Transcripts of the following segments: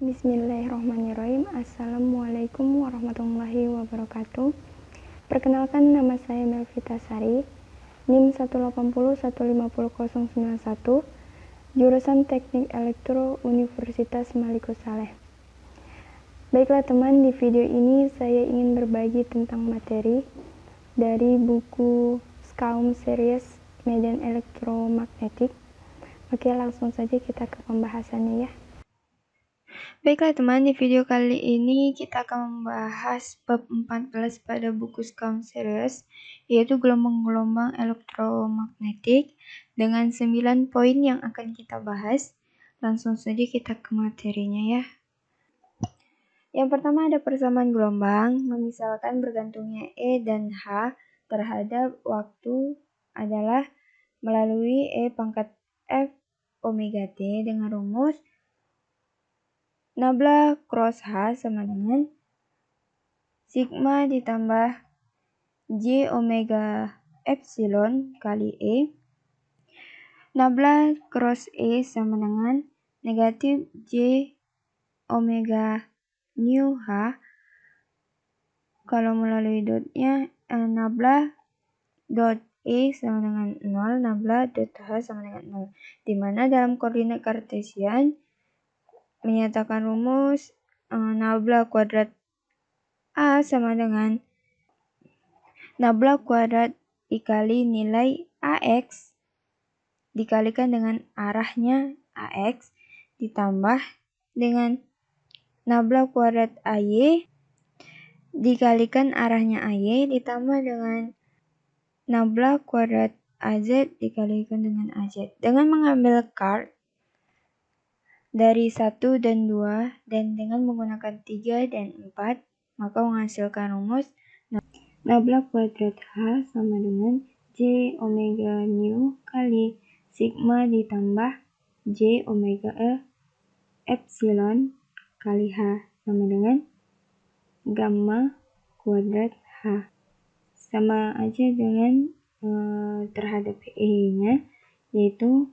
Bismillahirrahmanirrahim. Assalamualaikum warahmatullahi wabarakatuh. Perkenalkan, nama saya Melvita Sari, NIM 180150091, jurusan Teknik Elektro Universitas Maliku Saleh. Baiklah teman, di video ini saya ingin berbagi tentang materi dari buku SKAUM Series Medan Elektromagnetik. Oke, langsung saja kita ke pembahasannya ya. Baiklah teman, di video kali ini kita akan membahas bab 14 pada buku SKAUM Series, yaitu gelombang-gelombang elektromagnetik dengan 9 poin yang akan kita bahas. Langsung saja kita ke materinya ya. Yang pertama ada persamaan gelombang, memisalkan bergantungnya E dan H terhadap waktu adalah melalui E pangkat F omega T dengan rumus nabla cross H sama dengan sigma ditambah J omega epsilon kali E. Nabla cross E sama dengan negatif J omega nu H. Kalau melalui dotnya, nabla dot E sama dengan 0, nabla dot H sama dengan 0. Dimana dalam koordinat kartesian menyatakan rumus nabla kuadrat A sama dengan nabla kuadrat dikali nilai AX dikalikan dengan arahnya AX ditambah dengan nabla kuadrat AY dikalikan arahnya AY ditambah dengan nabla kuadrat AZ dikalikan dengan AZ. Dengan mengambil card dari 1 dan 2 dan dengan menggunakan 3 dan 4, maka menghasilkan rumus nabla kuadrat H sama dengan J omega nu kali sigma ditambah J omega epsilon kali H sama dengan gamma kuadrat H. Sama aja dengan terhadap E-nya, yaitu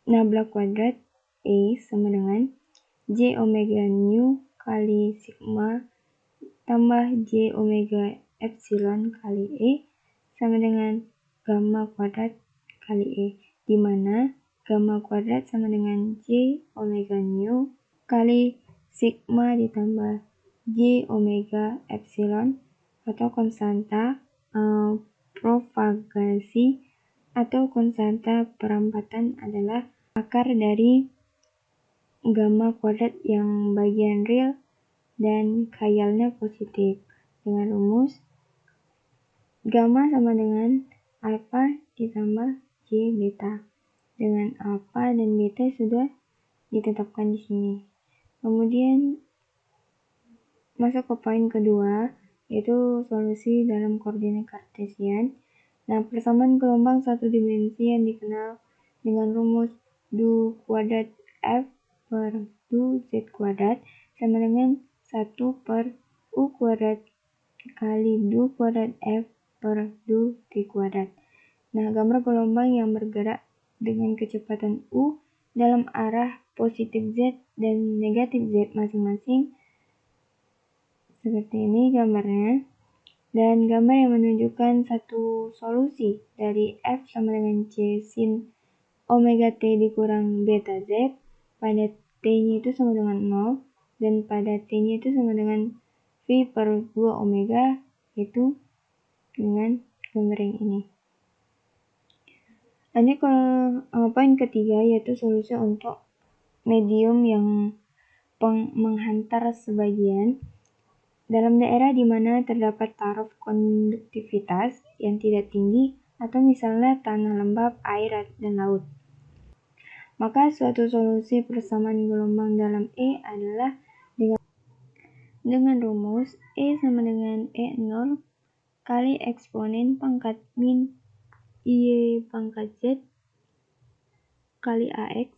nabla kuadrat E sama dengan J omega nu kali sigma tambah J omega epsilon kali E sama dengan gamma kuadrat kali E, di mana gamma kuadrat sama dengan J omega nu kali sigma ditambah J omega epsilon atau konstanta propagasi atau konstanta perampatan adalah akar dari gamma kuadrat yang bagian real dan khayalnya positif, dengan rumus gamma sama dengan alfa ditambah J beta. Dengan alfa dan beta sudah ditetapkan di sini. Kemudian masuk ke poin kedua, yaitu solusi dalam koordinat kartesian. Nah, persamaan gelombang satu dimensi yang dikenal dengan rumus du kuadrat F per du Z kuadrat sama dengan 1 per U kuadrat kali du kuadrat F per du T kuadrat. Nah, gambar gelombang yang bergerak dengan kecepatan U dalam arah positif Z dan negatif Z masing-masing. Seperti ini gambarnya. Dan gambar yang menunjukkan satu solusi dari F sama dengan C sin omega T dikurang beta Z pada T-nya itu sama dengan 0 dan pada T-nya itu sama dengan V per 2 omega, itu dengan gambar yang ini. Lanjut ke poin ketiga, yaitu solusi untuk medium yang menghantar sebagian. Dalam daerah di mana terdapat taraf konduktivitas yang tidak tinggi atau misalnya tanah lembab, air, dan laut, maka suatu solusi persamaan gelombang dalam E adalah dengan rumus E sama dengan E0 kali eksponen pangkat min Y pangkat Z kali AX.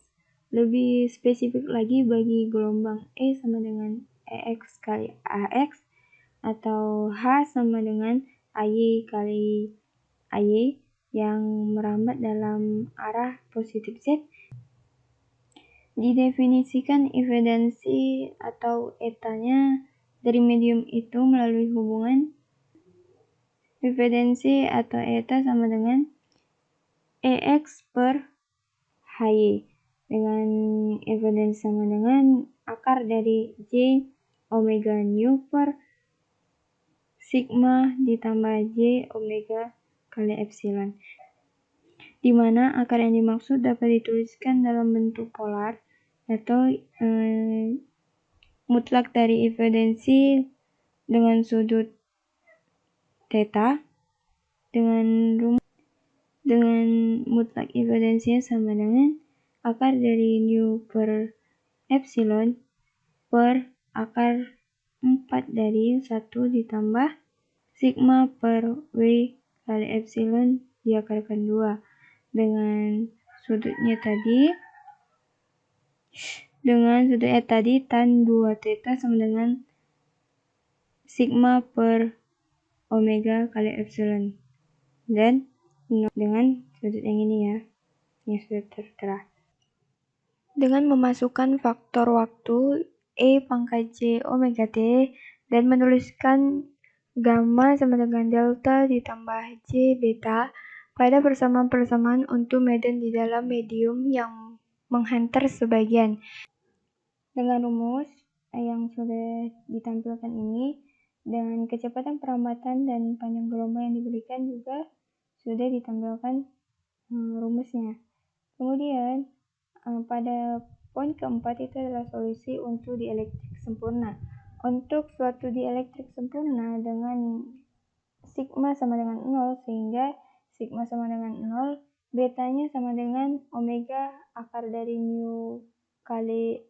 Lebih spesifik lagi bagi gelombang E sama dengan EX kali AX atau H sama dengan AY kali AY yang merambat dalam arah positif Z. Didefinisikan evidensi atau etanya dari medium itu melalui hubungan evidensi atau eta sama dengan EX per HY, dengan evidensi sama dengan akar dari J omega nu per sigma ditambah J omega kali epsilon, di mana akar yang dimaksud dapat dituliskan dalam bentuk polar atau mutlak dari evidensi dengan sudut theta dengan mutlak evidensinya sama dengan akar dari nu per epsilon per akar 4 dari 1 ditambah sigma per W kali epsilon diakarkan 2 dengan sudutnya tadi tan 2 theta sama dengan sigma per omega kali epsilon, dan dengan sudut yang ini ya, yang sudah tertera. Dengan memasukkan faktor waktu E pangkat J omega T dan menuliskan gamma sama dengan delta ditambah J beta pada persamaan-persamaan untuk medan di dalam medium yang menghantar sebagian. Dengan rumus yang sudah ditampilkan ini, dengan kecepatan perambatan dan panjang gelombang yang diberikan juga sudah ditampilkan rumusnya. Kemudian pada poin keempat itu adalah solusi untuk dielektrik sempurna. Untuk suatu dielektrik sempurna dengan sigma sama dengan 0, sehingga sigma sama dengan 0, betanya sama dengan omega akar dari nu kali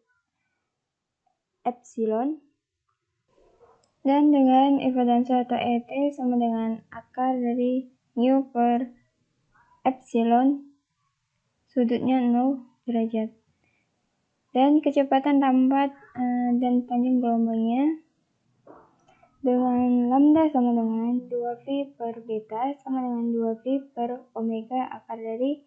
epsilon, dan dengan evidensi atau ET sama dengan akar dari nu per epsilon, sudutnya 0 derajat. Dan kecepatan rambat dan panjang gelombangnya dengan lambda sama dengan 2V per beta sama dengan 2V per omega akar dari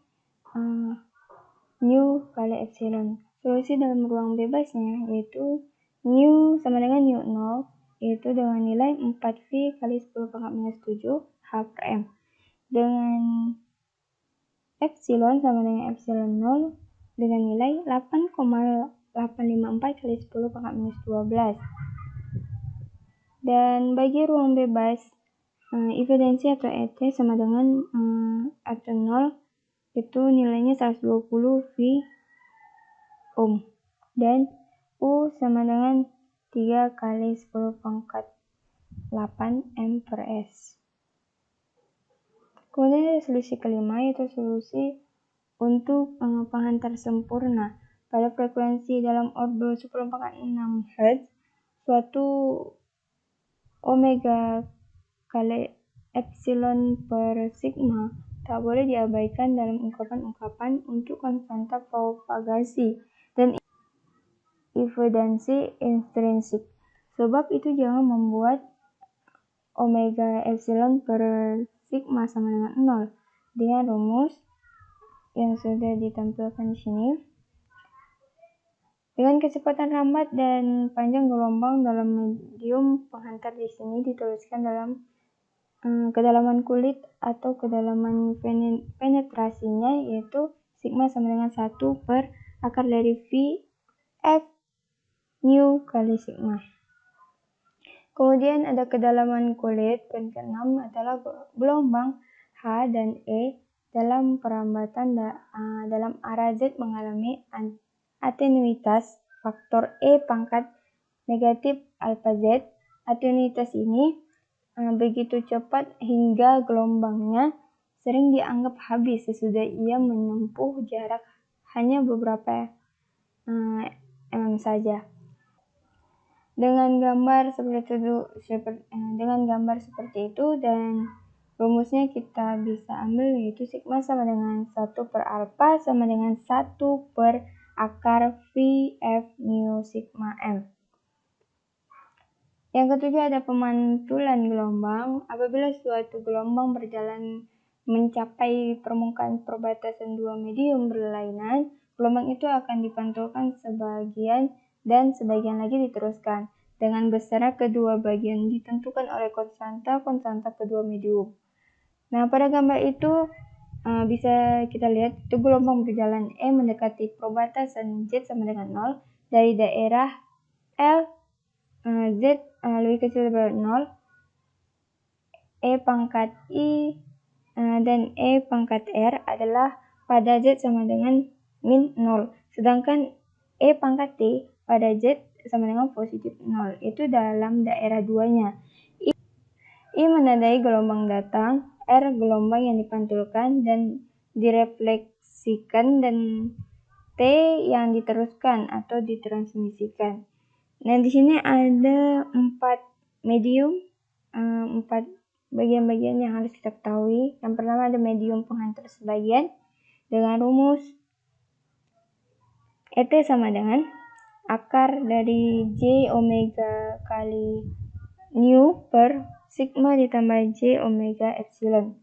nu kali epsilon. Solusi dalam ruang bebasnya yaitu nu sama dengan nu 0, yaitu dengan nilai 4V kali 10 pangkat minus 7 H per M. Dengan epsilon sama dengan epsilon 0 dengan nilai 8,854 kali 10 pangkat minus 12. Dan bagi ruang bebas, evidensi atau ET sama dengan atau 0, itu nilainya 120 V ohm. Dan U sama dengan 3 kali 10 pangkat 8 M per S. Kemudian ada solusi kelima, yaitu solusi untuk penghantar sempurna pada frekuensi dalam ordo 10,6 Hz. Suatu omega kali epsilon per sigma tak boleh diabaikan dalam ungkapan-ungkapan untuk konstanta propagasi dan evidensi intrinsik. Sebab itu jangan membuat omega epsilon per sigma sama dengan 0 dengan rumus yang sudah ditampilkan di sini. Dengan kecepatan rambat dan panjang gelombang dalam medium penghantar di sini dituliskan dalam kedalaman kulit atau kedalaman penetrasinya, yaitu sigma sama dengan 1 per akar dari V F nu kali sigma. Kemudian ada kedalaman kulit. Poin ke-6 adalah gelombang H dan E dalam perambatan dalam arah Z mengalami atenuitas faktor E pangkat negatif alfa Z. Atenuitas ini begitu cepat hingga gelombangnya sering dianggap habis sesudah ia menempuh jarak hanya beberapa mm saja. Dengan gambar seperti itu dan rumusnya kita bisa ambil, yaitu sigma sama dengan 1 per alfa sama dengan 1 per akar V F nu sigma M. Yang ketujuh ada pemantulan gelombang. Apabila suatu gelombang berjalan mencapai permukaan perbatasan dua medium berlainan, gelombang itu akan dipantulkan sebagian dan sebagian lagi diteruskan. Dengan besaran kedua bagian ditentukan oleh konstanta kedua medium. Nah, pada gambar itu bisa kita lihat itu gelombang berjalan E mendekati perbatasan Z sama dengan 0 dari daerah L Z lebih kecil dari 0, E pangkat I dan E pangkat R adalah pada Z sama dengan min 0. Sedangkan E pangkat T pada Z sama dengan positif 0. Itu dalam daerah duanya. I menandai gelombang datang, R gelombang yang dipantulkan dan direfleksikan, dan T yang diteruskan atau ditransmisikan. Nah, di sini ada 4 medium, 4 bagian-bagian yang harus kita ketahui. Yang pertama ada medium penghantar sebagian dengan rumus ET sama dengan akar dari J omega kali nu per sigma ditambah J omega epsilon.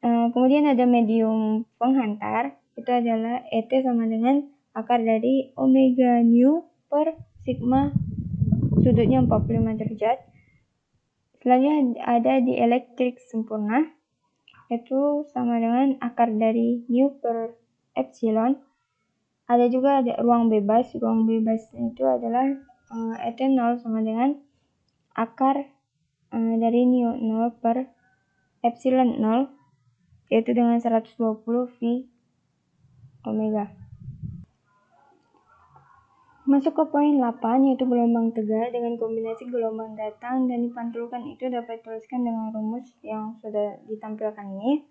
Kemudian ada medium penghantar, itu adalah ET sama dengan akar dari omega nu per sigma sudutnya 45 derajat. Selanjutnya ada dielektrik sempurna, itu sama dengan akar dari nu per epsilon. Ada juga ada ruang bebas. Ruang bebas itu adalah ET 0 sama dengan akar dari nu 0 per epsilon 0, yaitu dengan 120 V omega. Masuk ke poin 8, yaitu gelombang tegak dengan kombinasi gelombang datang dan dipantulkan itu dapat dituliskan dengan rumus yang sudah ditampilkan ini.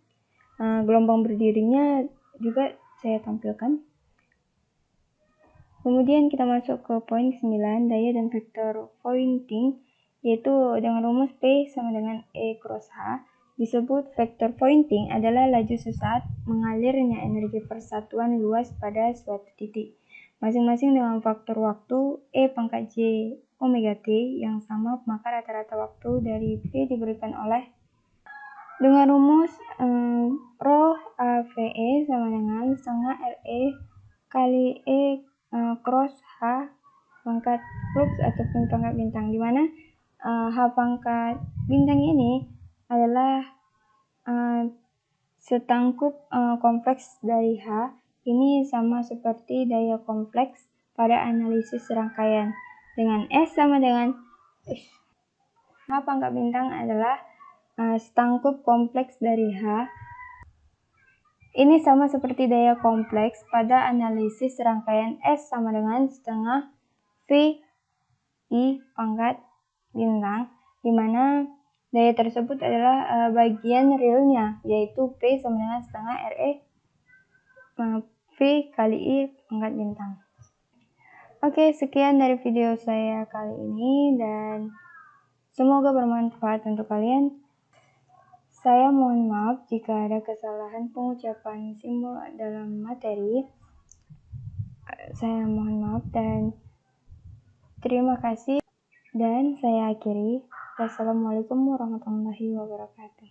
Gelombang berdirinya juga saya tampilkan. Kemudian kita masuk ke poin 9, daya dan vektor Poynting, yaitu dengan rumus P sama dengan E cross H. Disebut vektor Poynting adalah laju sesat mengalirnya energi persatuan luas pada suatu titik, masing-masing dengan faktor waktu E pangkat J omega T yang sama, maka rata-rata waktu dari P diberikan oleh dengan rumus rho AVE sama dengan setengah RE kali E cross H pangkat flux ataupun pangkat bintang, di mana H pangkat bintang ini adalah setangkup kompleks dari H. Ini sama seperti daya kompleks pada analisis rangkaian, dengan S sama dengan H pangkat bintang adalah setangkup kompleks dari H. Ini sama seperti daya kompleks pada analisis rangkaian S sama dengan setengah V I pangkat bintang, di mana daya tersebut adalah bagian realnya, yaitu P sama dengan setengah RE V kali I pangkat bintang. Oke, sekian dari video saya kali ini dan semoga bermanfaat untuk kalian. Saya mohon maaf jika ada kesalahan pengucapan simbol dalam materi. Saya mohon maaf dan terima kasih. Dan saya akhiri. Wassalamualaikum warahmatullahi wabarakatuh.